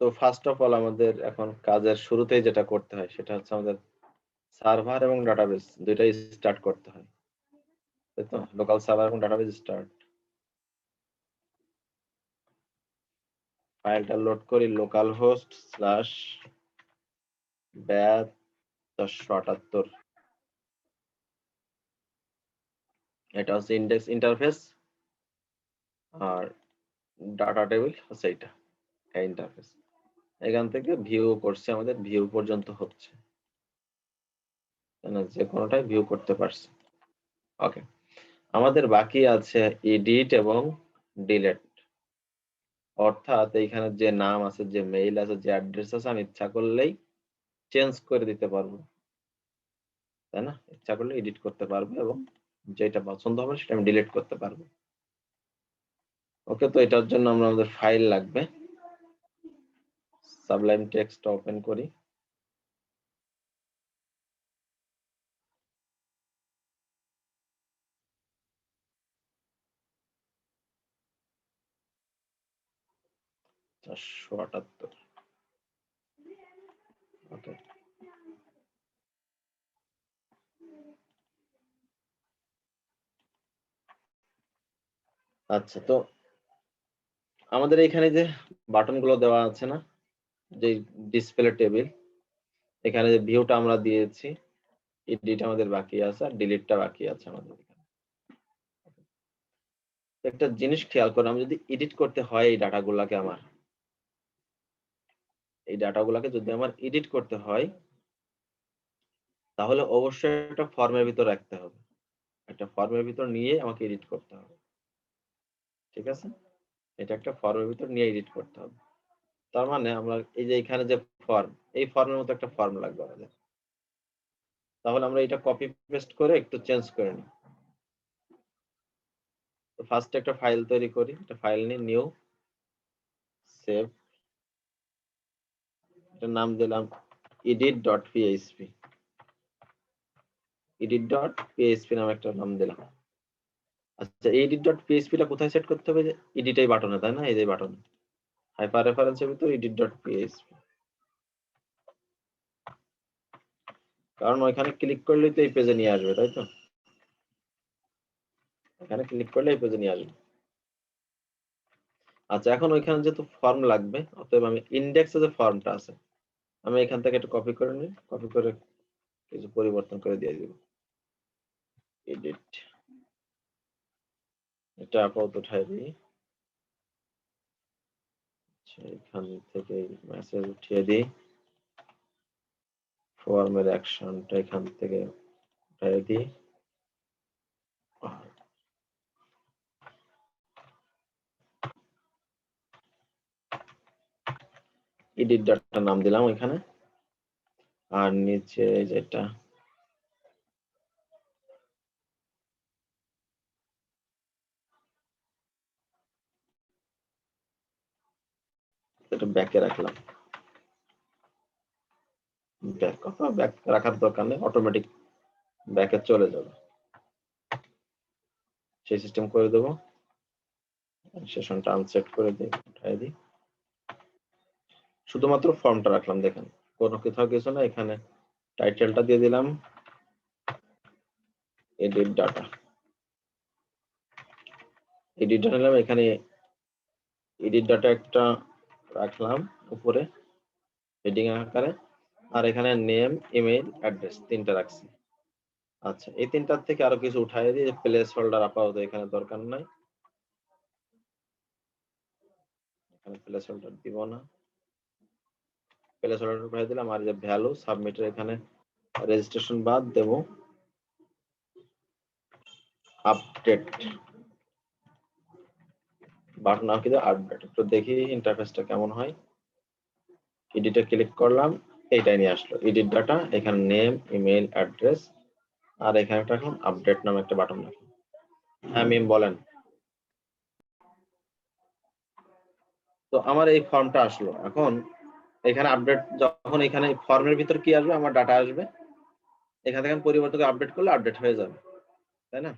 তো first of all আমাদের এখন কাজের শুরুতেই যেটা করতে হয় সেটা হচ্ছে আমাদের সার্ভার এবং ডাটাবেস দুইটাই স্টার্ট করতে হয়, তাই তো? লোকাল সার্ভার এবং ডাটাবেস স্টার্ট। ফাইলটা লোড করি লোকাল হোস্ট স্ল্যাশ ব্যাচ 478। এটা হচ্ছে ইন্ডেক্স ইন্টারফেস আর ডাটা টেবিল হচ্ছে এইটা ইন্টারফেস। এখান থেকে ভিউ করছে, আমাদের ভিউ পর্যন্ত হচ্ছে, যে কোনোটাই ভিউ করতে পারছি। ওকে, আমাদের বাকি আছে এডিট এবং ডিলেট। অর্থাৎ এইখানে যে নাম আছে, যে মেইল আছে, যে অ্যাড্রেস আছে, আমি ইচ্ছা করলেই চেঞ্জ করে দিতে পারবো, তাই না? ইচ্ছা করলে এডিট করতে পারবো এবং যেটা পছন্দ হবে সেটা আমি ডিলিট করতে পারবো। ওকে, তো এটার জন্য আমাদের ফাইল লাগবে। সাবলাইম টেক্সট ওপেন করি। চারশো 78। ওকে, আচ্ছা, তো আমাদের এখানে যে বাটন গুলো দেওয়া আছে না, যে ডিসপ্লে টেবিল, এখানে যে ভিউটা আমরা দিয়েছি, এডিট আমাদের বাকি আছে আর ডিলিটটা বাকি আছে আমাদের এখানে। একটা জিনিস খেয়াল করে, আমি যদি এডিট করতে হয় এই ডাটাগুলোকে, যদি আমার এডিট করতে হয় তাহলে অবশ্যই একটা ফর্মের ভিতর রাখতে হবে, একটা ফর্মের ভিতর নিয়ে আমাকে এডিট করতে হবে, ঠিক আছে? এটা একটা ফর্মের ভিতর নিয়ে এডিট করতে হবে। তার মানে আমরা এই যে এখানে যে ফর্ম, এই ফর্মের মতো একটা ফর্ম লাগবে আমাদের। তাহলে আমরা এটা কপি পেস্ট করে একটু চেঞ্জ করে নিই। তো ফার্স্ট একটা ফাইল তৈরি করি, একটা ফাইল নিয়ে নিউ সেভ, এটার নাম দিলাম edit.php। edit.php নামে একটা নাম দিলাম। আচ্ছা, edit.php টা কোথায় সেট করতে হবে? যে এডিট এই বাটনে, তাই না? এই যে বাটন হাইপার রেফারেন্সের ভিতর edit.php, কারণ ওইখানে ক্লিক করলেই তো এই পেজে নিয়ে আসবে, তাই তো? এখানে ক্লিক করলে এই পেজে নিয়ে আসবে। আচ্ছা, এখন ওইখানে যেহেতু ফর্ম লাগবে, অতএব আমি ইন্ডেক্সে যে ফর্মটা আছে আমি এখান থেকে একটু কপি করে নিই, কপি করে কিছু পরিবর্তন করে দিয়ে দিব। এডিট, এটা আপাতত উঠাই দিই। এখান থেকে মেসেজ উঠিয়ে দিই, ফর্মের অ্যাকশনটা এখান থেকে উঠাই দিই। এডিট ডাটা নাম দিলাম এখানে, আর নিচে যেটা এটা ব্যাকে রাখলাম। ব্যাক রাখার দরকার নেই, অটোমেটিক ব্যাকে চলে যাবে, সেই সিস্টেম করে দেবো। সেশনটা আনসেট করে দিই, উঠাই দিই। শুধুমাত্র ফর্মটা রাখলাম, দেখেন কোনো কোথাও কিছু না। এখানে টাইটেলটা দিয়ে দিলাম এডিট ডাটা, এডিট ডাটা নিলাম, এখানে এডিট ডাটা একটা রাখলাম উপরে হেডিং আকারে, আর এখানে নেম, ইমেল, অ্যাড্রেস তিনটা রাখছি। আচ্ছা, এই তিনটার থেকে আরো কিছু উঠাই দিই, প্লেস হোল্ডার আপাতত এখানে দরকার নাই, এখানে প্লেস হোল্ডার দিব না। প্লেস হোল্ডার উঠাই দিলাম, আর যে ভ্যালু সাবমিটের এখানে রেজিস্ট্রেশন বাদ দেব, আপডেট বাটন নাও কি আপডেট। একটু দেখি ইন্টারফেসটা কেমন হয়। এডিটে ক্লিক করলাম, এইটাই নিয়ে আসলো এডিট ডাটা, এখানে নেম, ইমেল, অ্যাড্রেস, আর এখানে একটা এখন আপডেট নামে একটা বাটন রাখলাম। হ্যাঁ মিম বলেন। তো আমার এই ফর্মটা আসলো, এখন এখানে আপডেট, যখন এখানে ফর্মের ভিতর কি আসবে, আমার ডাটা আসবে, এখান থেকে পরিবর্তন আপডেট করলে আপডেট হয়ে যাবে, তাই না?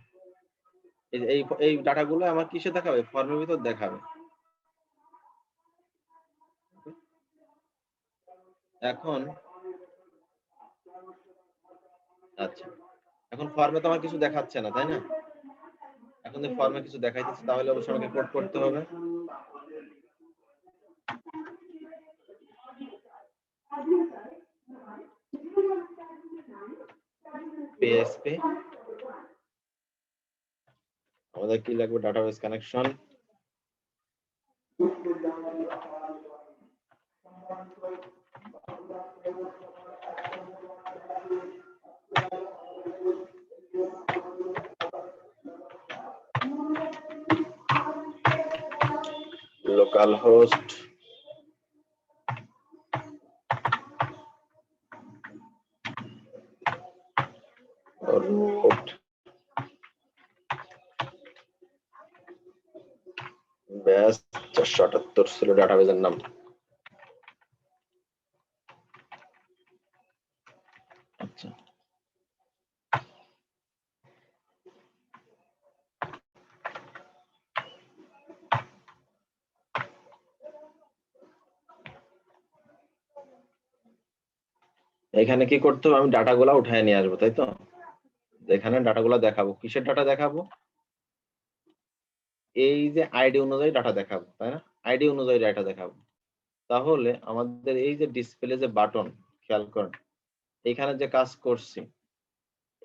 এই এই ডাটাগুলো আমার কিসে দেখাবে? ফর্মের ভিতর দেখাবে। এখন আচ্ছা, এখন ফর্মে তো আমার কিছু দেখাচ্ছে না, তাই না? এখন যদি ফর্মে কিছু দেখাইতেছে তাহলে অবশ্যই আমাকে কোড করতে হবে। পিএসপি আমাদের কি লাগবে? Database connection, local host, root, ব্যাস 478 ছিল ডাটাবেসের নাম। আচ্ছা, এখানে কি করতে হবে? আমি ডাটাগুলা উঠায় নিয়ে আসবো, তাই তো? এখানে ডাটাগুলা দেখাবো। কিসের ডাটা দেখাবো? এই যে আইডি অনুযায়ী ডাটা দেখাবো, তাই না? আইডি অনুযায়ী ডাটা দেখাবো। তাহলে আমাদের এই যে ডিসপ্লে যে বাটন, খেয়াল করেন, এখানে যে কাজ করছি,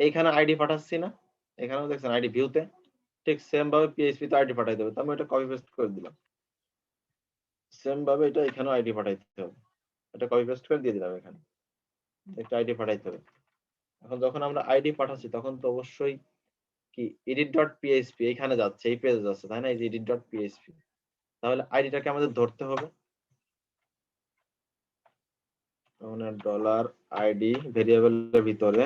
এইখানে আইডি পাঠাচ্ছি না? এখানেও দেখছেন আইডি ভিউতে, ঠিক সেম ভাবে পিএইচপি তে আইডি পাঠাই দেবে। তো আমি এটা কপি পেস্ট করে দিলাম। সেম ভাবে এটা এখানেও আইডি পাঠাইতে হবে। এটা কপি পেস্ট করে দিয়ে দিলাম এখানে। একটা আইডি পাঠাইতে হবে। এখন যখন আমরা আইডি পাঠাচ্ছি তখন তো অবশ্যই কি edit.php এখানে যাচ্ছে, এই পেজে যাচ্ছে, তাই না? এই যে edit.php, তাহলে আইডিটাকে আমাদের ধরতে হবে। মানে ডলার আইডি ভেরিয়েবলের ভিতরে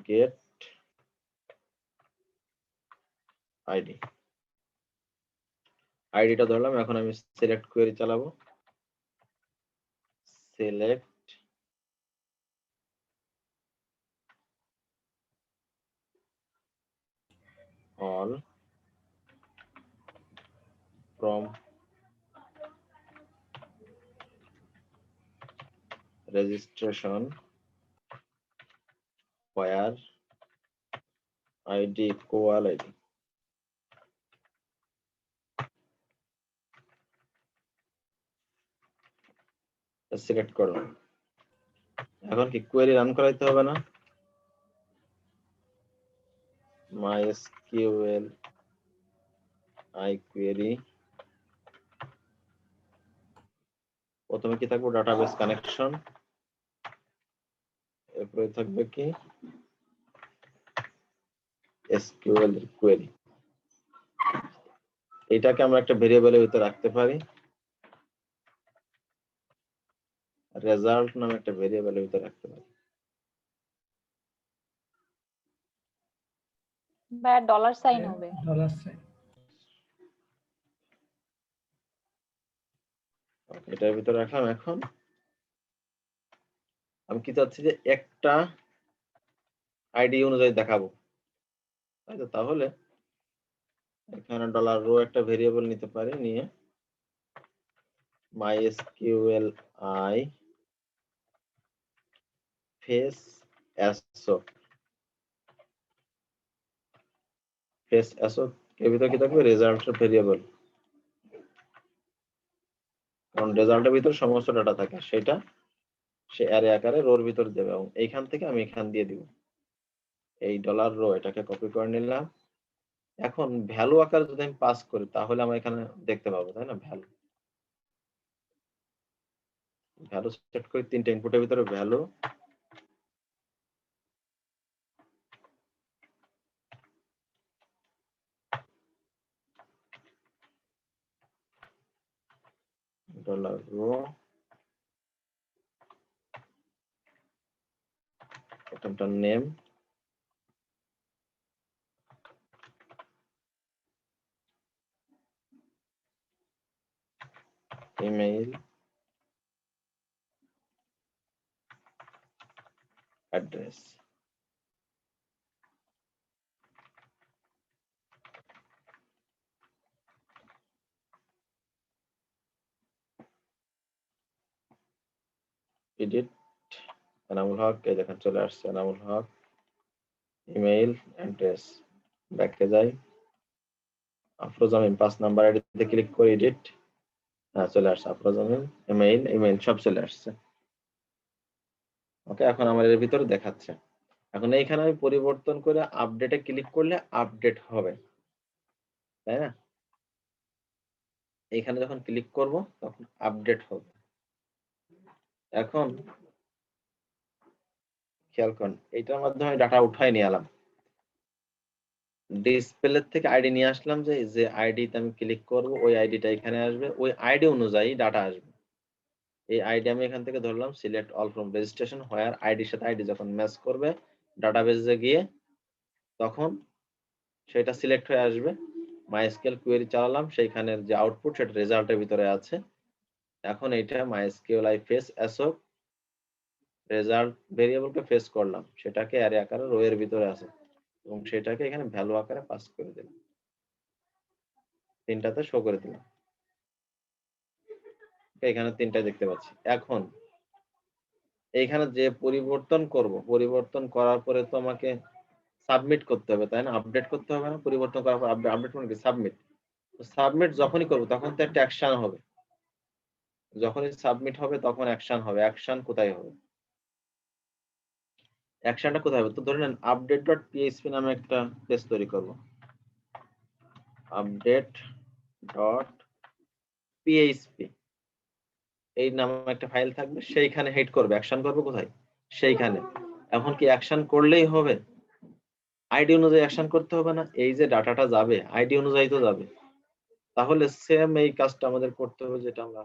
গেট আইডি, আইডিটা ধরলাম। এখন আমি সিলেক্ট কোয়েরি চালাবো। Select all from registration where id equal id। Select করলাম। এখন কি কোয়েরি রান করাইতে হবে না? MySQL iQuery, প্রথমে কি থাকবে? ডাটাবেস কানেকশন, এরপরে থাকবে কি? SQL query. এটাকে আমরা একটা ভেরিয়েবলের ভিতরে রাখতে পারি, রেজাল্ট নামে একটা ভেরিয়েবলের ভিতরে রাখতে পারি। বা $সাইন হবে। $সাইন। এটার ভিতরে রাখলাম। এখন আমি কি চাচ্ছি যে একটা আইডি অনুযায়ী দেখাবো, তাই তো? তাহলে এখানে $রো একটা ভেরিয়েবল নিতে পারি, নিয়ে MySQL i face SEO, face SEO এর ভিতরে কি থাকবে? রেজাল্টের ভেরিয়েবল। কারণ রেজাল্টের ভিতরে সমস্ত ডাটা থাকে, সেটা সে অ্যারে আকারে রোর ভিতর দেবে, এবং এইখান থেকে আমি এখান দিয়ে দিব এই $রো। এটাকে কপি করে নিলাম। এখন ভ্যালু আকারে যদি আমি পাস করি তাহলে আমরা এখানে দেখতে পাবো, তাই না? ভ্যালু, ভ্যালু সেট করি 3টা ইনপুটের ভিতরে ভ্যালু, $রো, এখানটার name, email address. Edit Enamul Haque, এই দেখেন চলে আসছে এনামুল হক, ইমেইল অ্যাড্রেস, ব্যাকে যাই, আফরোজামিন 5 নাম্বার আইডিতে ক্লিক করে এডিট, হ্যাঁ চলে আসছে আফরোজামিন, ইমেইল সব চলে আসছে। ওকে, এখন আমার এর ভিতরে দেখাচ্ছে। এখন এইখানে আমি পরিবর্তন করে আপডেটে ক্লিক করলে আপডেট হবে, তাই না? এইখানে যখন ক্লিক করব তখন আপডেট হবে। এখন খেয়াল করুন, এইটার মাধ্যমে আমি ডাটা উঠাই নিয়ে এলাম, ডিসপ্লে থেকে আইডি নিয়ে আসলাম, যে আইডিতে আমি ক্লিক করব ওই আইডিটা এখানে আসবে, ওই আইডি অনুযায়ী ডাটা আসবে। এই আইডি আমি এখান থেকে ধরলাম সিলেক্ট অল ফ্রম রেজিস্ট্রেশন, হোয়ার আইডির সাথে আইডি যখন ম্যাচ করবে ডাটাবেসে গিয়ে তখন সেটা সিলেক্ট হয়ে আসবে। মাইএসকিউএল কোয়েরি চালালাম, সেইখানের যে আউটপুট সেটা রেজাল্টের ভিতরে আছে। এখন এইটা MySQL i fetch assoc result ভেরিয়েবলকে ফেস করলাম, সেটাকে অ্যারে আকারে রো এর ভিতরে আছে এবং সেটাকে এখানে ভ্যালু আকারে পাস করে দিলাম, তিনটাতে শো করে দিলাম। এখানে তিনটা দেখতে পাচ্ছি। এখন এইখানে যে পরিবর্তন করব, পরিবর্তন করার পরে তো আমাকে সাবমিট করতে হবে, তাই না? আপডেট করতে হবে না? পরিবর্তন করার পর আপডেট মানে কি? সাবমিট। তো সাবমিট যখনই করব তখন তো একটা অ্যাকশন হবে, যখনই সাবমিট হবে তখন অ্যাকশন হবে। অ্যাকশন কোথায় হবে? অ্যাকশনটা কোথায় হবে? তো ধরে নেন আপডেট ডট পিএইচপি নামে একটা পেজ তৈরি করব, আপডেট ডট পিএইচপি এই নামে একটা ফাইল থাকবে, সেইখানে হেড করবে, অ্যাকশন করবে কোথায়? সেইখানে। এখন কি অ্যাকশন করলেই হবে? আইডি অনুযায়ী অ্যাকশন করতে হবে না? এই যে ডাটাটা যাবে আইডি অনুযায়ী তো যাবে, তাহলে সেম এই কাজটা আমাদের করতে হবে যেটা আমরা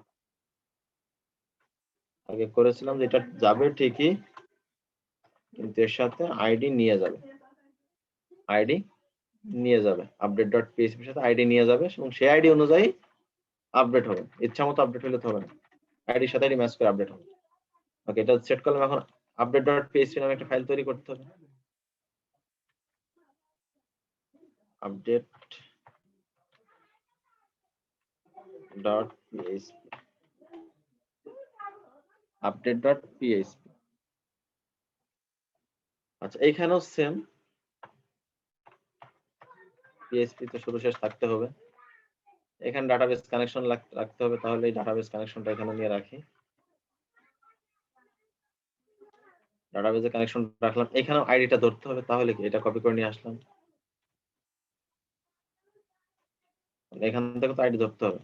আগে করেছিলাম, যেটা যাবে ঠিকই কিন্তু এর সাথে আইডি নিয়ে যাবে, আইডি নিয়ে যাবে, আপডেট ডট পিএইচপি এর সাথে আইডি নিয়ে যাবে এবং সেই আইডি অনুযায়ী আপডেট হবে। ইচ্ছা মতো আপডেট হলে তো হবে না, আইডির সাথে আইডি ম্যাচ করে আপডেট হবে। ওকে, এটা সেট করলাম। এখন আপডেট ডট পিএইচপি নামে একটা ফাইল তৈরি করতে হবে, update dot PHP, update dot PHP. আচ্ছা, এইখানেও সেম, পিএইচপি তে শুরু শেষ থাকতে হবে। এখানে ডাটাবেস কানেকশন রাখতে হবে, তাহলে এই ডাটাবেস কানেকশনটা এখানে নিয়ে রাখি, ডাটাবেসে কানেকশন রাখলাম। এখানেও আইডিটা ধরতে হবে, তাহলে কি এটা কপি করে নিয়ে আসলাম, এখান থেকে তো আইডি ধরতে হবে।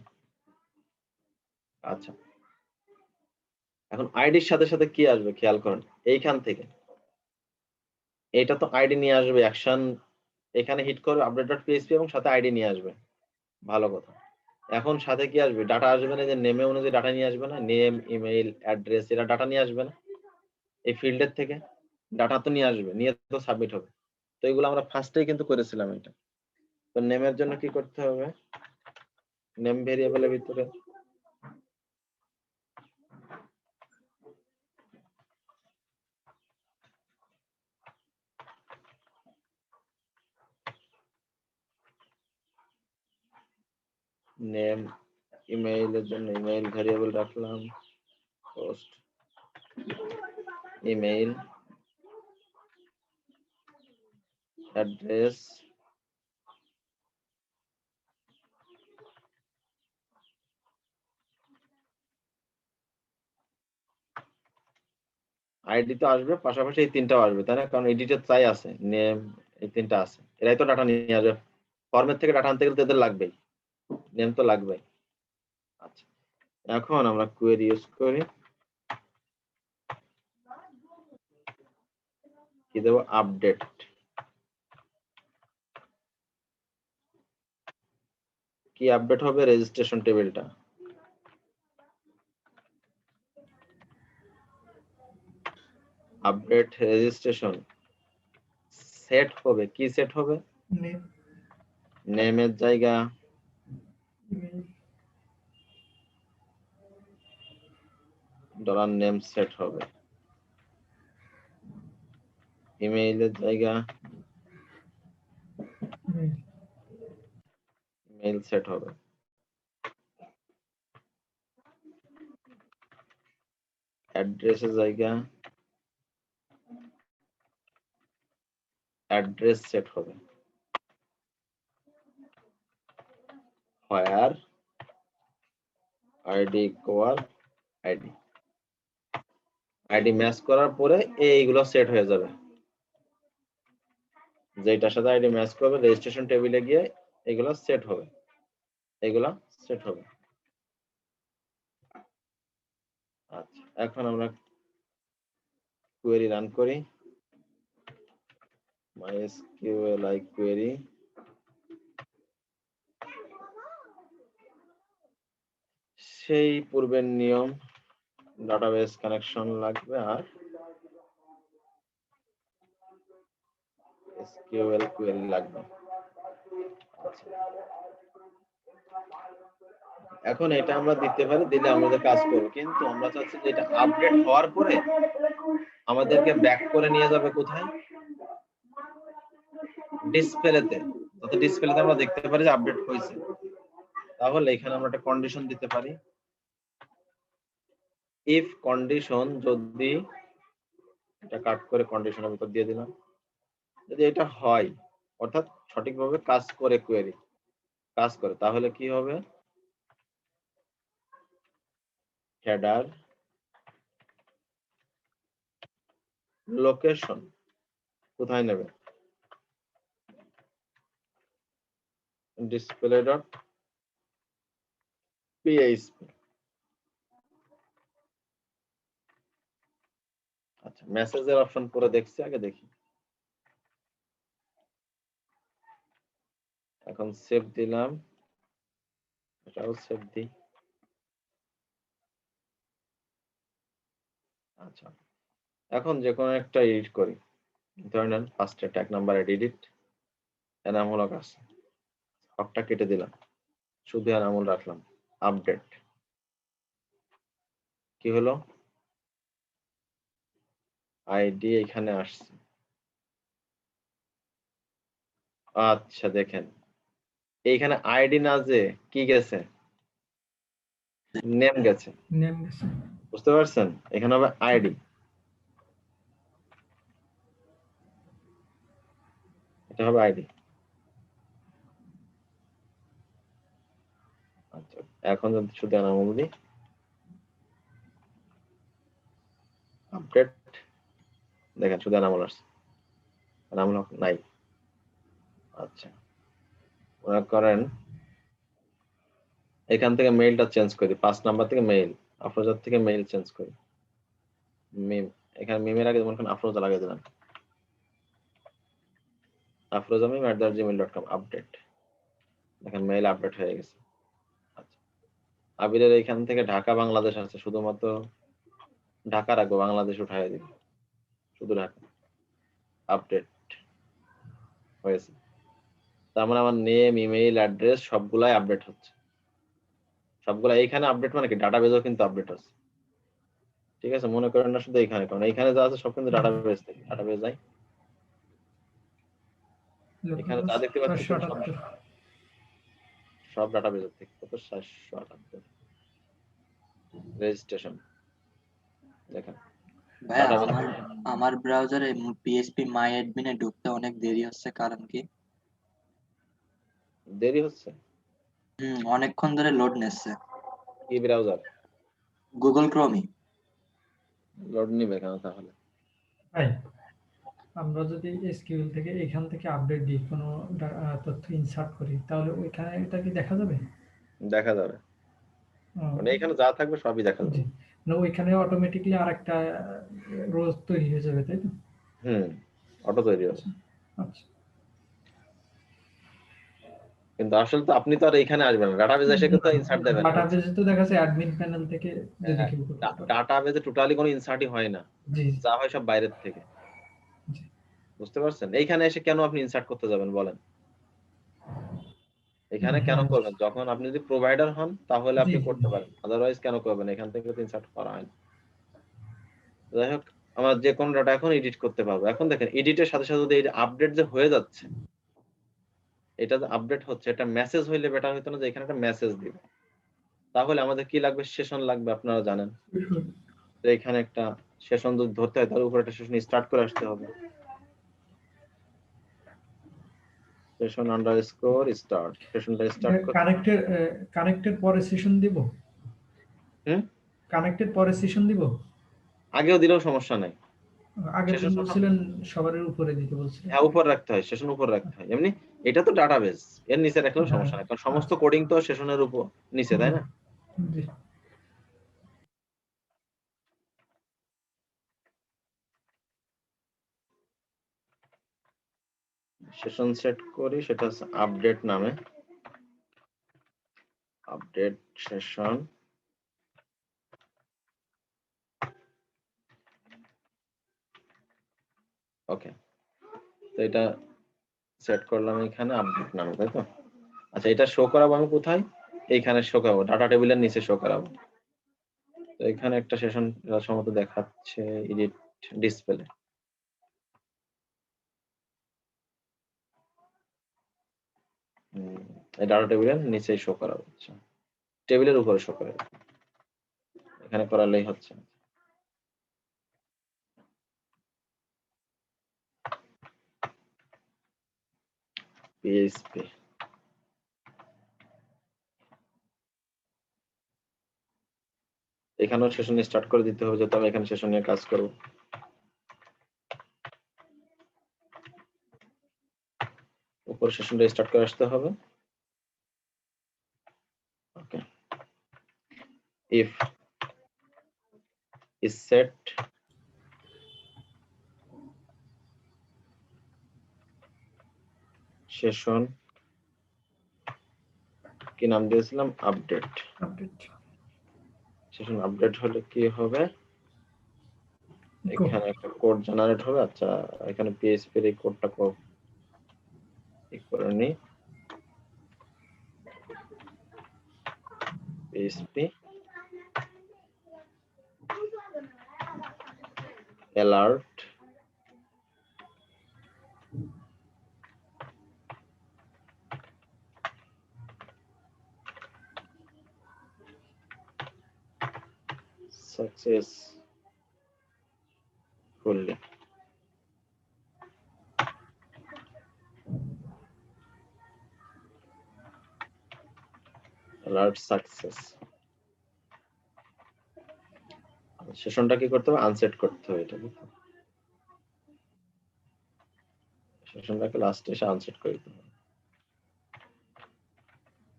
আচ্ছা, এখন আইডির সাথে সাথে কি আসবে খেয়াল করেন, এইখান থেকে এটা তো আইডি নিয়ে আসবে, অ্যাকশন এখানে হিট করবে আপডেট ডট পিএইচপি এবং সাথে আইডি নিয়ে আসবে, ভালো কথা। এখন সাথে কি আসবে? ডাটা আসবে না? যে নেমে অনুযায়ী ডাটা নিয়ে আসবে না? নেম, ইমেইল, অ্যাড্রেস, এরা ডাটা নিয়ে আসবে না? এই ফিল্ডের থেকে ডাটা তো নিয়ে আসবে, নিয়ে তো সাবমিট হবে। তো এগুলো আমরা ফার্স্টেই কিন্তু করেছিলাম এটা। তো নেমের জন্য কি করতে হবে? নেম ভেরিয়েবলের ভিতরে নেম, ইমেইলের জন্য ইমেইল ভেরিয়েবল রাখলাম, পোস্ট ইমেইল, অ্যাড্রেস, আইডি তো আসবে, পাশাপাশি এই তিনটাও আসবে, তাই না? কারণ এডিটে তাই আছে, নেম, এই তিনটা আছে, এরাই তো ডাটা নিয়ে আসবে। ফরম্যাট থেকে ডাটা আনতে গেলে তো এদের লাগবেই, নেম তো লাগবেই। আচ্ছা, এখন আমরা কোয়েরি ইউজ করি, কি দেবো? আপডেট। কি আপডেট হবে? রেজিস্ট্রেশন টেবিলটা। আপডেট রেজিস্ট্রেশন সেট হবে, কি সেট হবে? নেমের জায়গা ডলার নেম সেট হবে, ইমেইলের জায়গা ইমেইল সেট হবে, অ্যাড্রেসের জায়গা অ্যাড্রেস সেট হবে, where id equal id, ID match করার পরে এইগুলো সেট হয়ে যাবে, যেটার সাথে আইডি ম্যাচ করবে রেজিস্ট্রেশন টেবিলে গিয়ে এগুলো সেট হবে, এগুলা সেট হবে। আচ্ছা, এখন আমরা কোয়েরি রান করি, MySQLi কোয়েরি, সেই পূর্বের নিয়ম ডাটাবেস কানেকশন লাগবে আর SQL কোয়েরি লাগবে। আচ্ছা, এখন এটা আমরা দিতে পারি, দিলে আমাদের কাজ করবে, কিন্তু আমরা চাচ্ছি যে এটা আপডেট হওয়ার পরে আমাদেরকে ব্যাক করে নিয়ে যাবে কোথায়, ডিসপ্লেতে, যাতে ডিসপ্লেতে আমরা দেখতে পারি যে আপডেট হয়েছে। তাহলে এখানে আমরা একটা কন্ডিশন দিতে পারি, ইফ কন্ডিশন, যদি এটা কাট করে কন্ডিশনের ভিতর দিয়ে দিলাম, যদি এটা হয় অর্থাৎ সঠিকভাবে কাজ করে কোয়েরি কাজ করে, তাহলে কি হবে, হেডার লোকেশন কোথায় নেবে, ডিসপ্লে ডট পিএইচপি। আচ্ছা, মেসেজের অপশন পরে দেখছি, আগে দেখি। এখন সেভ দিলাম, এটাও সেভ দিই। আচ্ছা, এখন যে কোনো একটা এডিট করি, ধরে নেন ফার্স্টে ট্যাগ নাম্বার এডিট, এনামূলক আছে, সবটা কেটে দিলাম, শুধু এনামূল রাখলাম, আপডেট, কি হলো, আইডি এখানে আসছে। আচ্ছা দেখেন, এইখানে আইডি না যে কি গেছে, নেম গেছে, নেম গেছে। বুঝতে পারছেন, এখানে হবে আইডি, এটা হবে আইডি। আচ্ছা, এখন যদি শুধু এনামূল দিই, আপডেট, দেখেন শুধু এনামূল আসছে, এনামূল নাই। আচ্ছা, মনে করেন এখান থেকে মেইলটা চেঞ্জ করি, 5 নাম্বার থেকে মেইল, আফরোজার থেকে মেইল চেঞ্জ করি, মিম, এখানে মিমের আগে যেমন আফরোজা লাগিয়ে দিলাম, afrozamim@gmail.com, আপডেট, দেখেন মেইল আপডেট হয়ে গেছে। আচ্ছা, আবিরের এখান থেকে ঢাকা বাংলাদেশ আছে, শুধুমাত্র ঢাকা রাখবো, বাংলাদেশ উঠাই দিব, শুধু ঢাকা, আপডেট হয়েছে। তার মানে আমার নেম, ইমেইল, অ্যাড্রেস সবগুলাই আপডেট হচ্ছে, সবগুলা এইখানে আপডেট, মানে কি ডাটাবেজও কিন্তু আপডেট হচ্ছে। ঠিক আছে, মনে করেন না শুধু এইখানে, কারণ এইখানে যা আছে সব কিন্তু ডাটাবেজ থেকে, ডাটাবেজ যাই, এখানে যা দেখতে পাচ্ছি সব ডাটাবেজ থেকে, কত 778 রেজিস্ট্রেশন, দেখেন ভাইয়া database আমার ব্রাউজারে পিএইচপি মাই অ্যাডমিনে ঢুকতে অনেক দেরি হচ্ছে, কারণ কি? দেরি হচ্ছে, অনেকক্ষণ ধরে লোড নিচ্ছে। কি ব্রাউজার? গুগল ক্রোমই। লোড নিবে কেন তাহলে? ভাই, আমরা যদি এসকিউএল থেকে এখান থেকে আপডেট দিই, কোনো তথ্য ইনসার্ট করি, তাহলে ওইখানে এটা কি দেখা যাবে? দেখা যাবে, মানে এখানে যা থাকবে সবই দেখা যাবে। জি, না ওইখানে অটোমেটিক্যালি আরেকটা রোজ তৈরি হয়ে যাবে, তাই তো? অটো তৈরি হবে। আচ্ছা, কিন্তু আসলে তো আপনি তো আর এখানে আসবেন না, ডাটাবেজে এসে কিন্তু ইনসার্ট দেবেন। ডাটাবেজে তো দেখা যাচ্ছে অ্যাডমিন প্যানেল থেকে যদি কেউ করতে পারে। ডাটাবেজে টোটালি কোনো ইনসার্টই হয় না, জি, যা হয় সব বাইরের থেকে। জি। বুঝতে পারছেন? এইখানে এসে কেন আপনি ইনসার্ট করতে যাবেন বলেন? এখানে কেন করবেন? যখন আপনি যদি প্রোভাইডার হন তাহলে আপনি জি, করতে পারেন, আদারওয়াইজ কেন করবেন? এখান থেকে তো ইনসার্ট করা হয় না। যাই হোক, আমরা যে কোনো ডাটা এখন এডিট করতে পারবো। এখন দেখেন এডিটের সাথে সাথে যদি এই আপডেট যে হয়ে যাচ্ছে, এটা যে আপডেট হচ্ছে, এটা মেসেজ হইলে বেটার হতো না যে এখানে একটা মেসেজ দিবে? তাহলে আমাদের কি লাগবে? সেশন লাগবে, আপনারা জানেন। তো এখানে একটা সেশন যদি ধরতে হয় তাহলে উপরে একটা সেশন স্টার্ট করে আসতে হবে। সেশন আন্ডারস্কোর স্টার্ট, সেশনটা স্টার্ট করতে কানেক্টেড পরে সেশন দিব, কানেক্টেড পরে সেশন দিব। আগেও দিলেও সমস্যা নাই। আগের দিন সেশন বলছিলেন সবার উপরে দিতে বলছিলেন। হ্যাঁ, উপর রাখতে হয়, সেশন উপর রাখতে হয়। এমনি এটা তো ডাটাবেস, এর নিচে রাখলেও সমস্যা নাই, কারণ সমস্ত কোডিং তো সেশনের উপর নিচে, তাই না? জি। সেশন সেট করি, সেটা হচ্ছে আপডেট নামে, আপডেট সেশন। ওকে, তো এটা সেট করলাম এখানে আপডেট নামে, তাই তো? আচ্ছা, এটা শো করাবো আমি কোথায়? এইখানে শো করাবো, ডাটা টেবিলের নিচে শো করাবো। তো এখানে একটা সেশন সম্ভবত দেখাচ্ছে এডিট ডিসপ্লে। এই ডাটা টেবিলের নিচেই শো করাবো। আচ্ছা, টেবিলের উপরে শো করাবো, এখানে করালেই হচ্ছে। PHP এখানেও সেশন স্টার্ট করে দিতে হবে, যেহেতু আমি এখানে সেশন নিয়ে কাজ করব। উপর সেশনটা স্টার্ট করে আসতে হবে। ওকে, ইফ is set সেশন, কি নাম দিয়েছিলাম? আপডেট। সেশন আপডেট হলে কি হবে? এখানে একটা কোড জেনারেট হবে। আচ্ছা, এখানে PHP এর এই কোডটা করে নি। PHP alert successfully, alert success। সেশনটা কি করতে হবে? আনসেট করতে হবে। এটা সেশনটাকে লাস্টে এসে আনসেট করে দিতে হবে।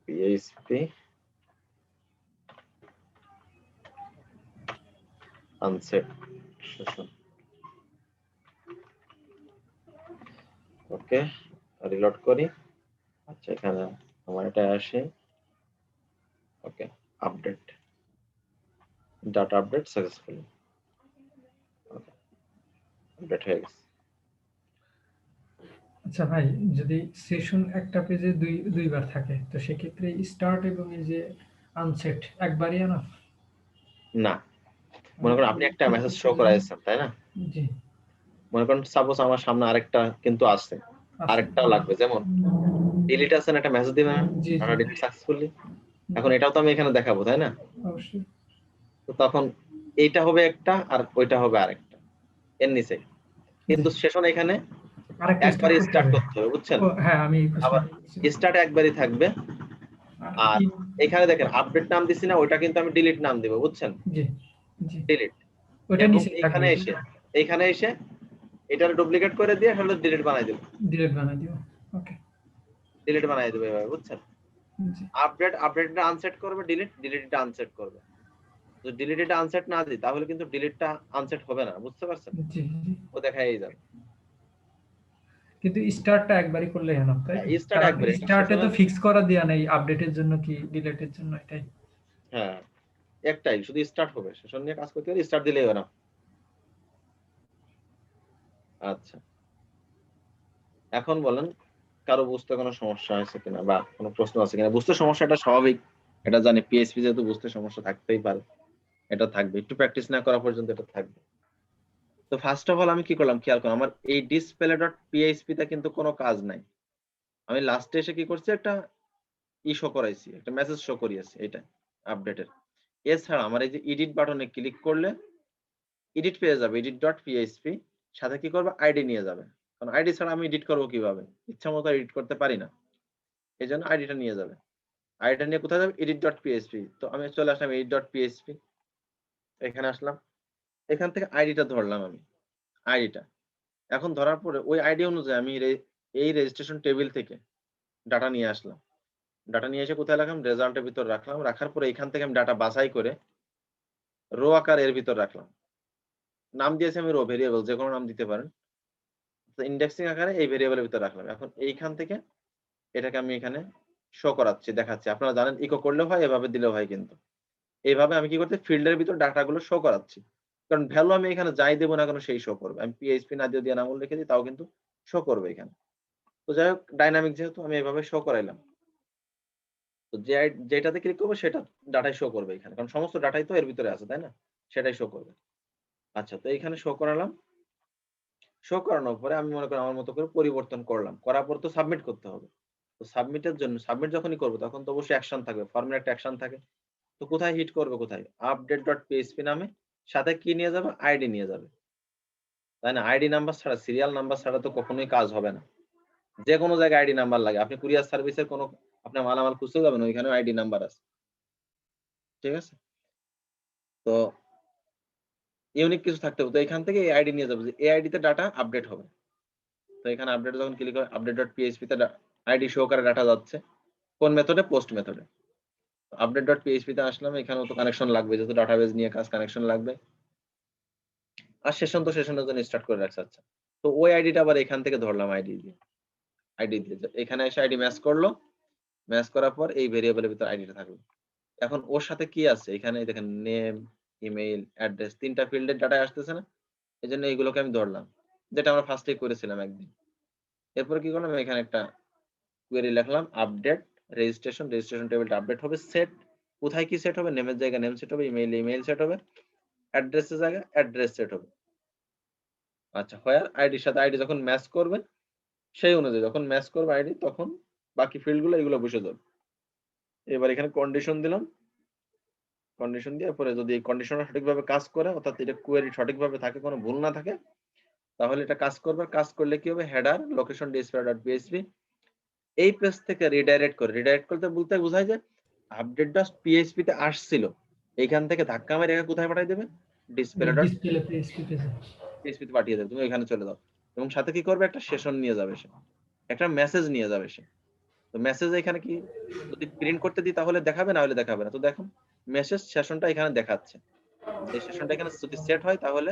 PHP unset session. Okay, reload করি। আচ্ছা, এখানে আমার এটা আসে। Okay, update, data update successfully. Okay, update হয়ে গেছে। আচ্ছা ভাই, যদি সেশন একটা পেজে দুইবার থাকে, তো সেক্ষেত্রে স্টার্ট এবং এই যে আনসেট একবারই এনাফ? না, মনে করেন আপনি একটা মেসেজ শো করাইছেন, তাই না? জি। মনে করেন সাপোজ আমার সামনে আরেকটা কিন্তু আছে, আরেকটাও লাগবে, যেমন ডিলিট আছে না, একটা মেসেজ দিবেন না, জি, ডাটা ডিলিট সাকসেসফুলি। এখন এটাও তো আমি এখানে দেখাবো, তাই না? অবশ্যই। তো তখন এইটা হবে একটা আর ওইটা হবে আরেকটা, এর নিচে। কিন্তু সেশন এখানে আরেকটা একবারই স্টার্ট হবে। করতে হবে, বুঝছেন? হ্যাঁ, আমি আবার স্টার্ট একবারই থাকবে। আর জি, এখানে দেখেন আপডেট নাম দিছি না, ওইটা কিন্তু আমি ডিলিট নাম দিব, বুঝছেন? জি, জি। ডিলিট। ওটা এবং নিচে থাকবে। এইখানে এসে এটার ডুপ্লিকেট করে দিয়ে আসলে ডিলিট বানাই দেব, ডিলিট বানাই দিব। ওকে, ডিলিট বানাই দেব এভাবে, বুঝছেন? জি, আপডেটটা আনসেট করবে, ডিলিটটা আনসেট করবে। যদি ডিলিটটা আনসেট না দিই তাহলে কিন্তু ডিলিটটা আনসেট হবে না, বুঝতে পারছেন? জি, জি। ও দেখাই যাবে। কিন্তু স্টার্টটা একবারই করলে এনাফ, তাই তো? স্টার্ট কারণ একবারে, স্টার্টে তো ফিক্স করা দেয়া নেই আপডেটের জন্য কি ডিলিটের জন্য, এটাই। হ্যাঁ, একটাই শুধু স্টার্ট হবে, সেশন নিয়ে কাজ করতে গেলে স্টার্ট দিলেই হবে না। আচ্ছা, এখন বলেন কারো বুঝতে কোনো সমস্যা হয়েছে কিনা বা কোনো প্রশ্ন আছে কিনা? বুঝতে সমস্যা, এটা স্বাভাবিক, এটা জানি, PHP যেহেতু বুঝতে সমস্যা থাকতেই পারে, এটা থাকবে, একটু প্র্যাকটিস না করা পর্যন্ত এটা থাকবে। তো ফার্স্ট অফ অল আমি কি করলাম খেয়াল করুন, আমার এই display.php তে কিন্তু কোনো কাজ নাই। আমি লাস্টে এসে কি করছি, একটা শো করাইছি, একটা মেসেজ শো করিয়েছি, এটা আপডেটের। এছাড়া আমার এই যে এডিট বাটনে ক্লিক করলে এডিট পেয়ে যাবে, edit ডট পিএইচপি, সাথে কি করবে, আইডি নিয়ে যাবে। কারণ আইডি ছাড়া আমি এডিট করবো কিভাবে, ইচ্ছা মতো এডিট করতে পারি না, এই জন্য আইডিটা নিয়ে যাবে। আইডিটা নিয়ে কোথায় যাবে, edit ডট পিএইচপি। তো আমি চলে আসলাম edit ডট পিএইচপি, এখানে আসলাম, এখান থেকে আইডিটা ধরলাম আমি, আইডিটা। এখন ধরার পরে ওই আইডি অনুযায়ী আমি এই রেজিস্ট্রেশন টেবিল থেকে ডাটা নিয়ে আসলাম। ডাটা নিয়ে এসে কোথায় রাখলাম, রেজাল্টের ভিতর রাখলাম। রাখার পরে এখান থেকে আমি ডাটা বাছাই করে রো আকার এর ভিতর রাখলাম। নাম দিয়েছি আমি রো ভেরিয়েবল, যে কোনো নাম দিতে পারেন। তো ইন্ডেক্সিং আকারে এই ভেরিয়েবলের ভিতর রাখলাম। এখন এইখান থেকে এটাকে আমি এখানে শো করাচ্ছি, দেখাচ্ছি। আপনারা জানেন ইকো করলেও হয়, এভাবে দিলেও হয়। কিন্তু এইভাবে আমি কি করতে, ফিল্ডের ভিতর ডাটাগুলো শো করাচ্ছি। কারণ ভ্যালু আমি এখানে যাই দেবো না কেন সেই শো করবে। আমি পিএইচপি না দিয়ে নামও লিখে দিই, তাও কিন্তু শো করবে এখানে। তো যাই হোক, ডাইনামিক যেহেতু, আমি এভাবে শো করাইলাম। তো যেটাতে ক্লিক করবো সেটা ডাটাই শো করবে এখানে, কারণ সমস্ত ডাটাই তো এর ভিতরে আছে, তাই না? সেটাই শো করবে। আচ্ছা, তো এখানে শো করালাম। শো করানোর পরে আমি মনে করি আমার মতো করে পরিবর্তন করলাম, করার পর তো সাবমিট করতে হবে। তো সাবমিটের জন্য, সাবমিট যখনই করবো তখন তো অবশ্যই অ্যাকশন থাকবে, ফর্মের একটা অ্যাকশন থাকে। তো কোথায় হিট করবে, কোথায়, আপডেট ডট পিএইচপি নামে, সাথে কি নিয়ে যাবে, আইডি নিয়ে যাবে, তাই না? আইডি নাম্বার ছাড়া, সিরিয়াল নাম্বার ছাড়া তো কখনোই কাজ হবে না। যে কোনো জায়গায় আইডি নাম্বার লাগে। আপনি কুরিয়ার সার্ভিসের কোনো, আপনার মালামাল খুঁজতে যাবেন, ওইখানে আইডি নাম্বার আছে, ঠিক আছে? তো ইউনিক কিছু থাকতে হবে। তো এখান থেকে এই আইডি নিয়ে যাবে, যে এই আইডিতে ডাটা আপডেট হবে। তো এখানে আপডেট যখন ক্লিক করে, আপডেট ডট পিএইচপি তে আইডি শো করে ডাটা যাচ্ছে কোন মেথডে, পোস্ট মেথডে। আপডেট ডট পিএইচপি তে আসলাম, এখানেও তো কানেকশন লাগবে, যেহেতু ডাটাবেজ নিয়ে কাজ, কানেকশন লাগবে। আর সেশন তো সেশনের জন্য স্টার্ট করে রাখছে। আচ্ছা, তো ওই আইডিটা আবার এখান থেকে ধরলাম, আইডি দিয়ে এখানে এসে আইডি ম্যাচ করলো। ম্যাচ করার পর এই ভেরিয়েবলের ভিতর আইডিটা থাকলো। এখন ওর সাথে কি আছে, এখানে দেখেন নেম, ইমেইল, অ্যাড্রেস, তিনটা ফিল্ডের ডাটা আসতেছে না? এজন্য এইগুলোকে আমি ধরলাম, যেটা আমরা ফার্স্টেই করেছিলাম একদিন। এরপর কি করলাম, এখানে একটা কোয়েরি লিখলাম, আপডেট রেজিস্ট্রেশন, রেজিস্ট্রেশন টেবিলটা আপডেট হবে। সেট, কোথায় কি সেট হবে, নেমের জায়গায় নেম সেট হবে, ইমেইল সেট হবে, অ্যাড্রেসের জায়গায় অ্যাড্রেস সেট হবে। আচ্ছা, হোয়ার আইডির সাথে আইডি যখন ম্যাচ করবে, সেই অনুযায়ী যখন ম্যাচ করবে আইডি, তখন বাকি ফিল্ডগুলো এগুলো বসে যাবে। এবার এখানে কন্ডিশন দিলাম, কন্ডিশন দিয়ে পরে যদি এই কন্ডিশনটা সঠিকভাবে কাজ করে, অর্থাৎ এটা কোয়েরি সঠিকভাবে থাকে, কোনো ভুল না থাকে, তাহলে এটা কাজ করবে। কাজ করলে কি হবে, header location display dot PHP এই পেজ থেকে রিডাইরেক্ট করে, রিডাইরেক্ট করতে বলতে বোঝায় যে আপডেট ডট পিএইচপি তে আসছিল, এইখান থেকে ধাক্কা মেরে এখানে কোথায় পাঠিয়ে দেবে, ডিসপ্লে ডট ডিসপ্লে পিএইচপি পেজে। পিএইচপি তে পাঠিয়ে দেবে। তুমি এখানে চলে যাও, এবং সাথে কি করবে, একটা সেশন নিয়ে যাবে সে, একটা মেসেজ নিয়ে যাবে সে। তো মেসেজ এখানে কি, যদি প্রিন্ট করতে দিই তাহলে দেখাবে, না হলে দেখাবে না। তো দেখুন, মেসেজ সেশনটা এখানে দেখাচ্ছে। এই সেশনটা এখানে যদি সেট হয় তাহলে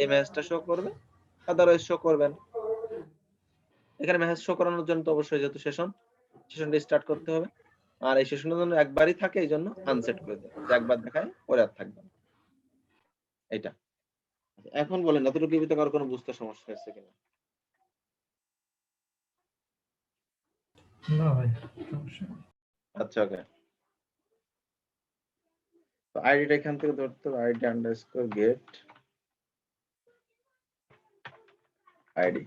এই মেসেজটা শো করবে, আদারওয়াইজ শো করবে না। এখানে মেসেজ শো করানোর জন্য তো অবশ্যই যেহেতু সেশনটা স্টার্ট করতে হবে। আর এই সেশনের জন্য একবারই থাকে, এই জন্য আনসেট করে দেয়, যে একবার দেখায় পরে আর থাকবে না। এইটা। এখন বলেন, এতটুকু ভিতরে কারো কোনো বুঝতে সমস্যা হয়েছে কিনা? না ভাই, সমস্যা নেই। আচ্ছা, ওকে। তো আইডিটা এখান থেকে ধরতে হবে, আইডি আন্ডারস্কোর গেট আইডি।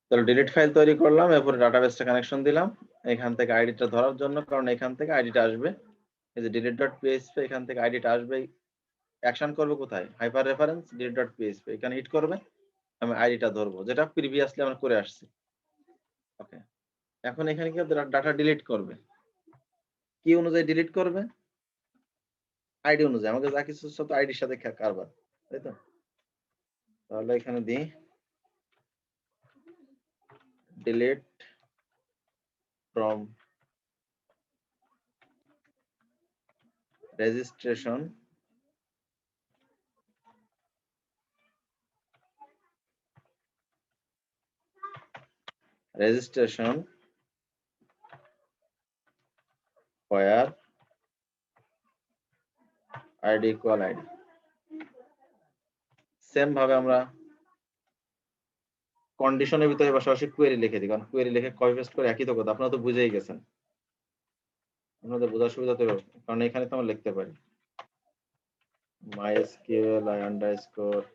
তাহলে ডিলিট ফাইল তৈরি করলাম, এরপরে ডাটাবেসটা কানেকশন দিলাম এখান থেকে আইডিটা ধরার জন্য, কারণ এখান থেকে আইডিটা আসবে। এই যে ডিলিট ডট পিএইচপি, এখান থেকে আইডিটা আসবে, অ্যাকশন করবে কোথায়, hyper reference delete dot PHP, এখানে হিট করবে, আমি আইডিটা ধরবো, যেটা প্রিভিয়াসলি আমরা করে আসছি। ওকে, এখন এখানে কি ডাটা ডিলিট করবে, কি অনুযায়ী ডিলিট করবে, আইডি অনুযায়ী। আমাকে যা কিছু সব আইডির সাথে কারবার, তাই তো? তাহলে এখানে দিই delete from registration where id equal id। Same ভাবে আমরা কন্ডিশনের ভিতরে পাশাপাশি কোয়েরি লিখে দিই, কারণ কোয়েরি লিখে কপি পেস্ট করে একই তো কথা, আপনারা তো বুঝেই গেছেন। আপনাদের বোঝার সুবিধা তো, কারণ এখানে তো আমরা লিখতে পারি mysql underscore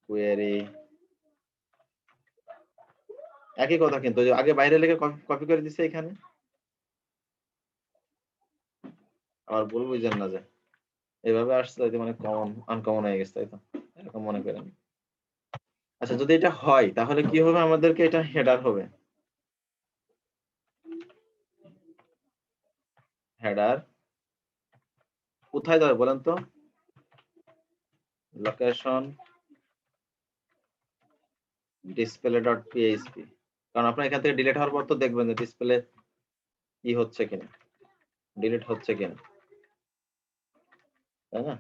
query, একই কথা। কিন্তু আগে বাইরে লিখে কপি করে দিছে, এখানে আবার ভুল বুঝেন না যে এভাবে আসছে তাই মানে কমন আনকমন হয়ে গেছে, তাই তো? এরকম মনে করেন। আচ্ছা, যদি এটা হয় তাহলে কি হবে? আমাদেরকে এটা হেডার হবে। হেডার কোথায় যাবে বলেন তো? লোকেশন display.php, কারণ আপনার এখান থেকে ডিলিট হওয়ার পর তো দেখবেন যে ডিসপ্লে কি হচ্ছে কিনা, ডিলিট হচ্ছে কিনা, তাই না?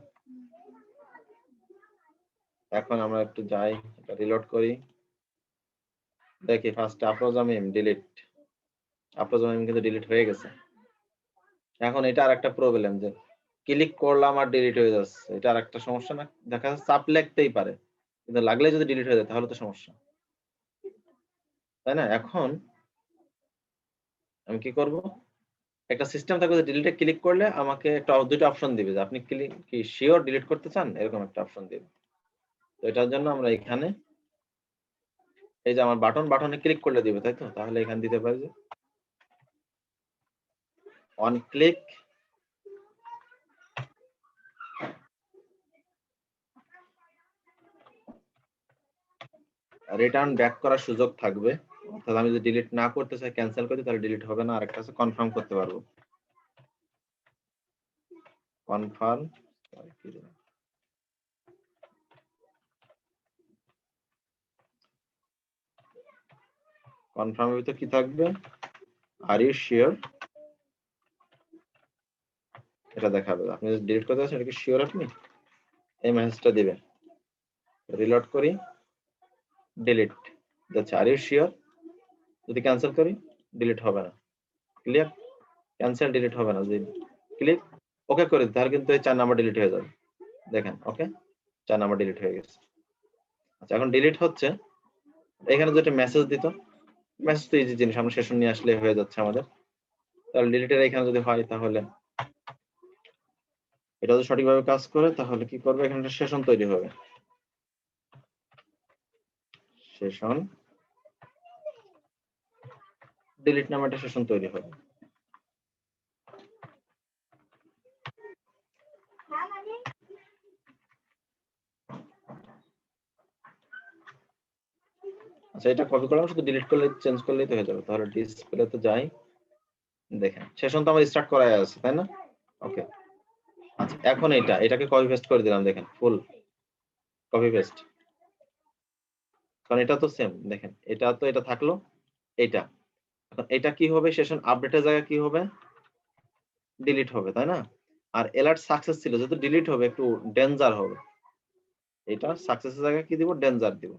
এখন আমরা একটু যাই, এটা রিলোড করি, দেখি ফার্স্ট আফরোজামিম ডিলিট, আফরোজামিম কিন্তু ডিলিট হয়ে গেছে। এখন এটা আর একটা প্রবলেম যে ক্লিক করলাম আর ডিলিট হয়ে যাচ্ছে, এটা আর একটা সমস্যা না? দেখা যাচ্ছে চাপ লাগতেই পারে, কিন্তু লাগলে যদি ডিলিট হয়ে যায় তাহলে তো সমস্যা, তাই না? এখন আমি কি করব? একটা সিস্টেম থাকবে যে ডিলিটে ক্লিক করলে আমাকে একটা দুটো অপশন দিবে যে আপনি ক্লিক কি শিওর ডিলিট করতে চান, এরকম একটা অপশন দিবে। তো এটার জন্য আমরা এখানে এই যে আমার বাটনে ক্লিক করলে দিবে, তাই তো? তাহলে এখানে দিতে পারি যে অন ক্লিক রিটার্ন ব্যাক করার সুযোগ থাকবে, অর্থাৎ আমি যদি ডিলিট না করতে চাই, ক্যান্সেল করি, তাহলে ডিলিট হবে না। আরেকটা আছে কনফার্ম করতে পারবো, কনফার্ম কনফার্মের ভিতরে কি থাকবে? আর ইউ শিওর, এটা দেখাবে আপনি যদি ডিলিট করতে চান, এটা কি শিওর আপনি, এই মেসেজটা দিবেন। রিলোড করি, ডিলিট যাচ্ছে, আর ইউ শিওর। যদি ক্যান্সেল করি ডিলিট হবে না, ক্লিয়ার? ক্যান্সেল ডিলিট হবে না, যদি ক্লিক ওকে করে দিই তাহলে কিন্তু এই 4 নাম্বার ডিলিট হয়ে যাবে। দেখেন, ওকে, 4 নাম্বার ডিলিট হয়ে গেছে। আচ্ছা, এখন ডিলিট হচ্ছে, এখানে যেটা মেসেজ দিত, মেসেজ তো ইজি জিনিস, আমরা সেশন নিয়ে আসলে হয়ে যাচ্ছে আমাদের। তাহলে ডিলিটের এখানে যদি হয় তাহলে এটা যদি সঠিকভাবে কাজ করে তাহলে কি করবে? এখানে একটা সেশন তৈরি হবে, সেশন ডিলিট নামে একটা সেশন তৈরি হবে। আচ্ছা, এটা কপি করলাম, শুধু ডিলিট করলে চেঞ্জ করলেই তো হয়ে যাবে। তাহলে ডিসপ্লেতে যাই, দেখেন সেশন তো আমার স্টার্ট করাই আছে, তাই না? ওকে, আচ্ছা এখন এটাকে কপি পেস্ট করে দিলাম, দেখেন ফুল কপি পেস্ট, কারণ এটা তো সেম। দেখেন এটা তো এটা থাকলো, এটা এখন এটা কি হবে? সেশন আপডেটের জায়গায় কি হবে? ডিলিট হবে, তাই না? আর অ্যালার্ট সাকসেস ছিল, যেহেতু ডিলিট হবে একটু ডেঞ্জার হবে, এটা সাকসেসের জায়গায় কি দিব? ডেঞ্জার দিব।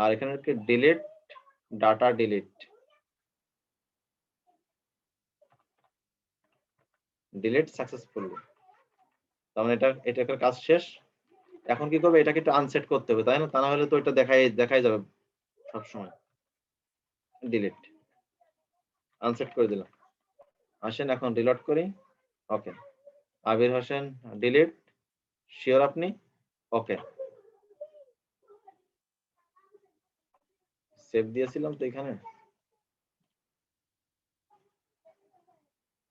আর এখানে কি ডিলিট ডাটা, ডিলিট সাকসেসফুলি, তার মানে এটা কাজ শেষ। এখন কি করবে? এটাকে একটু আনসেট করতে হবে, তাই না? তা না হলে তো এটা দেখাই যাবে সবসময়। ডিলিট, আনসেট করে দিলাম। আসেন এখন রিলোড করি, ওকে, আবির হোসেন ডিলিট, শিওর আপনি? ওকে, সেভ দিয়েছিলাম তো এখানে।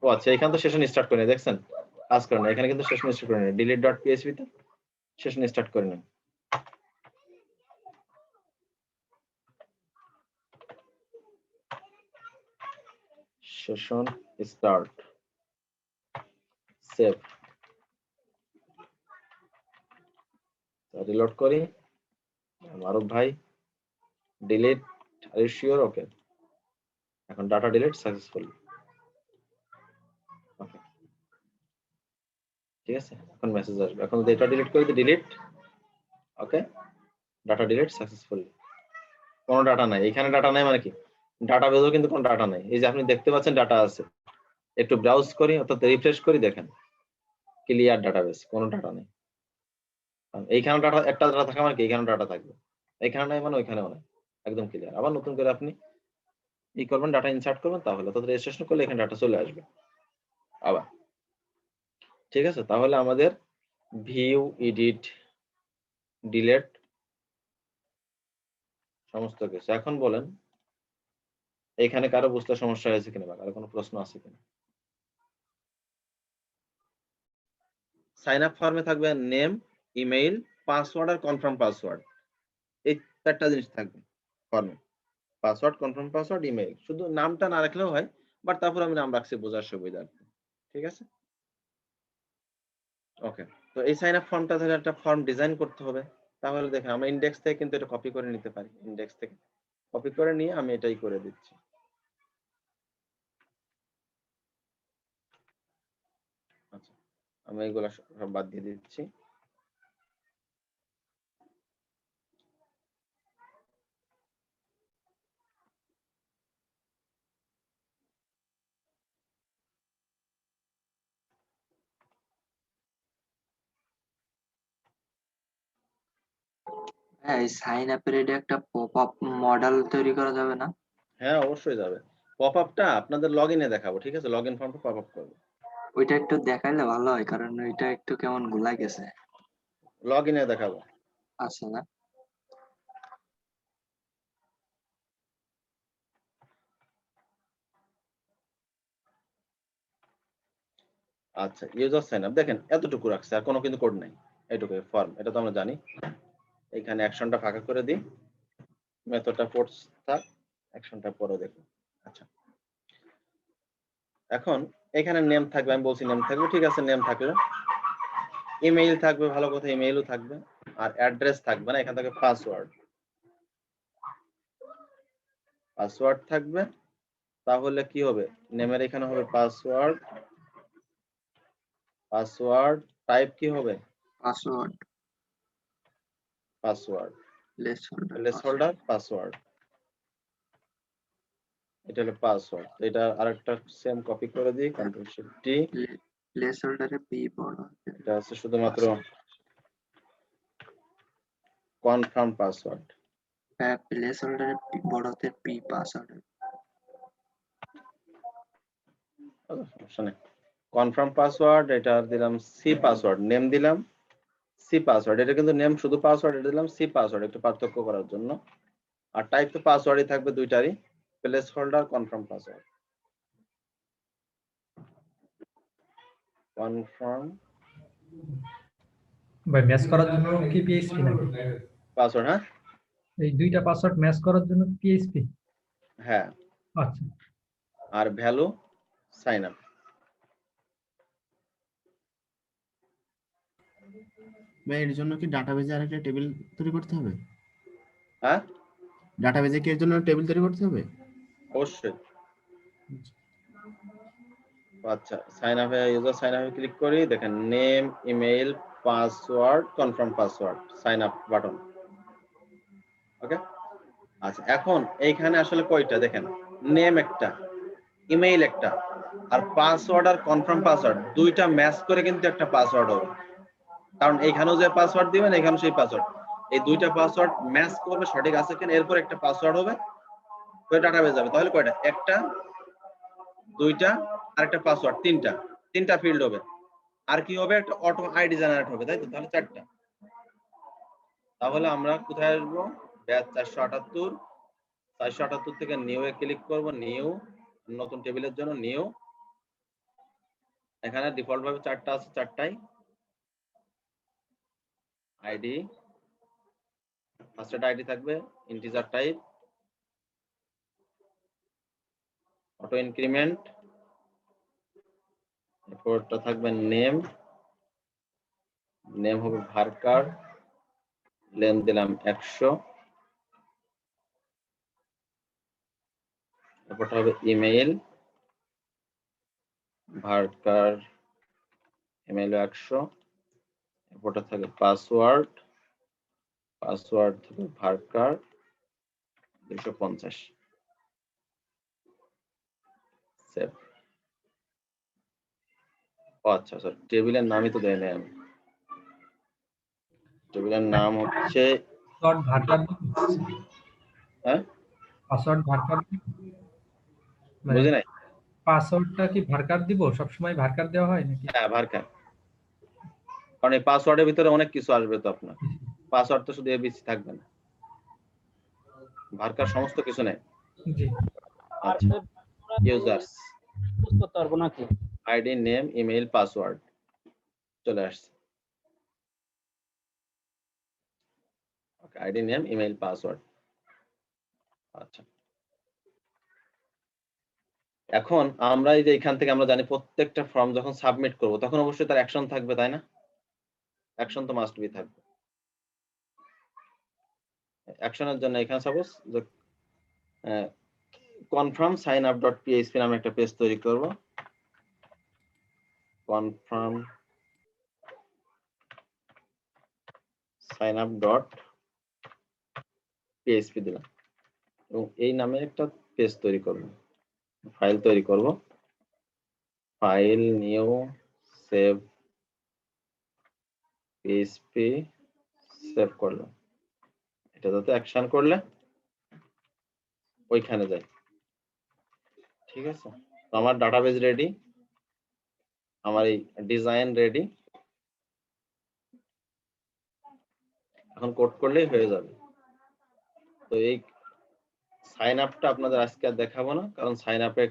ও আচ্ছা, এখানে তো সেশন স্টার্ট করে দেখছেন, কাজ করে না। এখানে কিন্তু সেশন স্টার্ট করে না, delete.php তে সেশন স্টার্ট করে না। সেশন স্টার্ট, সেভ, রিলোড করি, মারুফ ভাই ডিলিট, আর ইউ শিওর? ওকে, এখন ডাটা ডিলিট সাকসেসফুলি, ওকে, ঠিক আছে। এখন মেসেজ আসবে, এখন যদি এটা ডিলিট করি, ডিলিট, ওকে, ডাটা ডিলিট সাকসেসফুলি। কোনো ডাটা নাই এখানে, ডাটা নাই মানে কি? ডাটা বেজও কিন্তু কোনো ডাটা নাই। এই যে আপনি দেখতে পাচ্ছেন ডাটা আছে, একটু ব্রাউজ করি অর্থাৎ রিফ্রেশ করি, দেখেন ক্লিয়ার ডাটাবেস, কোনো ডাটা নেই। এইখানে ডাটা, একটা ডাটা থাকা মানে কি এইখানে ডাটা থাকবে, এখানে নাই মানে ওইখানেও নাই, একদম ক্লিয়ার। আবার নতুন করে আপনি ই করবেন, ডাটা ইনসার্ট করবেন, তাহলে অর্থাৎ রেজিস্ট্রেশন করলে এখানে ডাটা চলে আসবে আবার, ঠিক আছে। তাহলে আমাদের ভিউ, এডিট, ডিলিট সমস্ত কিছু। এখন বলেন এখানে কারো বুঝতে সমস্যা হয়েছে কিনা বা কারো কোনো প্রশ্ন আছে কিনা? সাইন আপ ফর্মে থাকবে নেম, ইমেইল, পাসওয়ার্ড আর কনফার্ম পাসওয়ার্ড। এই 4টা জিনিস থাকবে ফর্মে। Password, confirm password, email. শুধু নামটা না রাখলেও হয়, বাট তারপর আমি নাম রাখছি বোঝার সুবিধার্থে। ঠিক আছে? ওকে। তো এই সাইন আপ ফর্মটা তাহলে একটা ফর্ম ডিজাইন করতে হবে। তাহলে দেখেন আমরা ইনডেক্স থেকে কিন্তু এটা কপি করে নিতে পারি। ইনডেক্স থেকে কপি করে নিয়ে আমি এটাই করে দিচ্ছি। আচ্ছা, আমি এগুলা সব বাদ দিয়ে দিচ্ছি। হ্যাঁ, এই সাইন আপের এটা একটা পপ আপ মডেল তৈরি করা যাবে না? হ্যাঁ, অবশ্যই যাবে। পপ আপটা আপনাদের লগইনে দেখাবো। ঠিক আছে? লগইন ফর্মটা পপ আপ করব। ওইটা একটু দেখাইলে ভালো হয়, কারণ ওইটা একটু কেমন গোলাই গেছে। লগইনে দেখাবো। আচ্ছা না? আচ্ছা, ইউজার সাইন আপ দেখেন এতটুকু রাখছে, আর কোনো কিন্তু কোড নাই। এইটুকুই ফর্ম। এটা তো আমরা জানি। এখানে অ্যাকশনটা ফাঁকা করে দিই। মেথডটা ফোর্স থাক, অ্যাকশনটা পরে দেখো। আচ্ছা, এখন এখানে নেম থাকবে, আমি বলছি নেম থাকবে। ঠিক আছে, নেম থাকলো। ইমেইল থাকবে, ভালো কথা, ইমেইলও থাকবে। আর অ্যাড্রেস থাকবে না, এখান থেকে পাসওয়ার্ড। পাসওয়ার্ড থাকবে। তাহলে কি হবে? নেমের এখানে হবে পাসওয়ার্ড। পাসওয়ার্ড টাইপ কি হবে? Password, password. Placeholder, placeholder password. এটা হলো পাসওয়ার্ড। এটা আরেকটা সেম কপি করে দিই, কন্ট্রোল শিফট ডি। প্লেসহোল্ডারে পি বড়, এটা আছে শুধুমাত্র কনফার্ম পাসওয়ার্ড। হ্যাঁ, প্লেসহোল্ডারে বড়তে পি পাসওয়ার্ড। সমস্যা নেই। কনফার্ম পাসওয়ার্ড, এটা দিলাম সি পাসওয়ার্ড। নেম দিলাম সি পাসওয়ার্ড। এটা কিন্তু নেম শুধু পাসওয়ার্ড, এটা দিলাম সি পাসওয়ার্ড একটু পার্থক্য করার জন্য। আর টাইপ তো পাসওয়ার্ডই থাকবে দুইটারই, placeholder, confirm password. Confirm ভাই ম্যাচ করার জন্য কি পিএইচপি নাকি? পাসওয়ার্ড। হ্যাঁ, এই দুইটা পাসওয়ার্ড ম্যাচ করার জন্য পিএইচপি? হ্যাঁ। আচ্ছা, আর ভ্যালু সাইন আপ। ভাই এর জন্য কি ডাটাবেজে আরেকটা টেবিল তৈরি করতে হবে? হ্যাঁ, ডাটাবেজে কি এর জন্য টেবিল তৈরি করতে হবে? অবশ্যই। আচ্ছা, সাইন আপে, ইউজার সাইন আপে ক্লিক করি। দেখেন name, email, password, confirm password, sign up button. Okay. আচ্ছা, এখন এইখানে আসলে কয়টা দেখেন, নেম একটা, ইমেইল একটা, আর পাসওয়ার্ড আর কনফার্ম পাসওয়ার্ড দুইটা ম্যাচ করে কিন্তু একটা পাসওয়ার্ড হবে। কারণ এইখানেও যে পাসওয়ার্ড দিবেন, এখানেও সেই পাসওয়ার্ড। এই দুইটা পাসওয়ার্ড ম্যাচ করবে, সঠিক আছে কিনা, এরপর একটা পাসওয়ার্ড হবে, ওই ডাটাবেজ যাবে। তাহলে কয়টা? একটা, দুইটা, আর একটা পাসওয়ার্ড, তিনটা ফিল্ড হবে। আর কি হবে? একটা অটো আইডি জেনারেট হবে, তাই তো? তাহলে 4টা। তাহলে আমরা কোথায় আসবো? ব্যাচ 478 থেকে নিউ এ ক্লিক করব। নিউ, নতুন টেবিলের জন্য নিউ। এখানে ডিফল্ট ভাবে 4টা আছে, 4টাই আইডি। ফার্স্ট আইডি থাকবে ইন্টিজার টাইপ, অটো ইনক্রিমেন্ট। এরপরটা থাকবে নেম, নেম হবে ভার্কার, লেন দিলাম 100। এরপরটা হবে ইমেইল, ভার্কার ইমেইল 100। এরপরটা থাকবে পাসওয়ার্ড, পাসওয়ার্ড থাকবে ভার্কার 250। সেভ। আচ্ছা স্যার, টেবিলের নামই তো দেয় নাই আমি। টেবিলের নাম হচ্ছে, পাসওয়ার্ড ভার্কার। হ্যাঁ, পাসওয়ার্ড ভার্কার মানে বুঝি নাই। পাসওয়ার্ডটা কি ভার্কার দিব? সবসময় ভার্কার দেওয়া হয় নাকি? হ্যাঁ, ভার্কার। কারণ এই পাসওয়ার্ডের ভিতরে অনেক কিছু আসবে তো আপনার। পাসওয়ার্ড তো শুধু এবিসি থাকবে না, ভার্কার সমস্ত কিছু নেই। জি। আচ্ছা, ইউজার্স ইউজ করতে পারবো নাকি? ID, name, email, password. চলে আসছে। ওকে, আইডি নেম, ইমেইল, পাসওয়ার্ড। আচ্ছা, এখন আমরা এই যে এখান থেকে আমরা জানি প্রত্যেকটা ফর্ম যখন সাবমিট করব তখন অবশ্যই তার অ্যাকশন থাকবে, তাই না? অ্যাকশন তো মাস্ট বি থাকবে। অ্যাকশনের জন্য এখানে সাপোজ যে confirm sign up dot PHP নামে একটা পেজ তৈরি করব। Confirm sign up dot PHP দিলাম এবং এই নামে একটা পেজ তৈরি করব, ফাইল তৈরি করব। File, new, save PHP, save করলাম। এটা যাতে অ্যাকশন করলে ওইখানে যায়। ঠিক আছে, তো আমার ডাটাবেজ রেডি, আমার এই ডিজাইন রেডি। এখন কোড করলেই হয়ে যাবে। তো এই সাইন আপটা আপনাদের আজকে আর দেখাবো না, কারণ সাইন আপে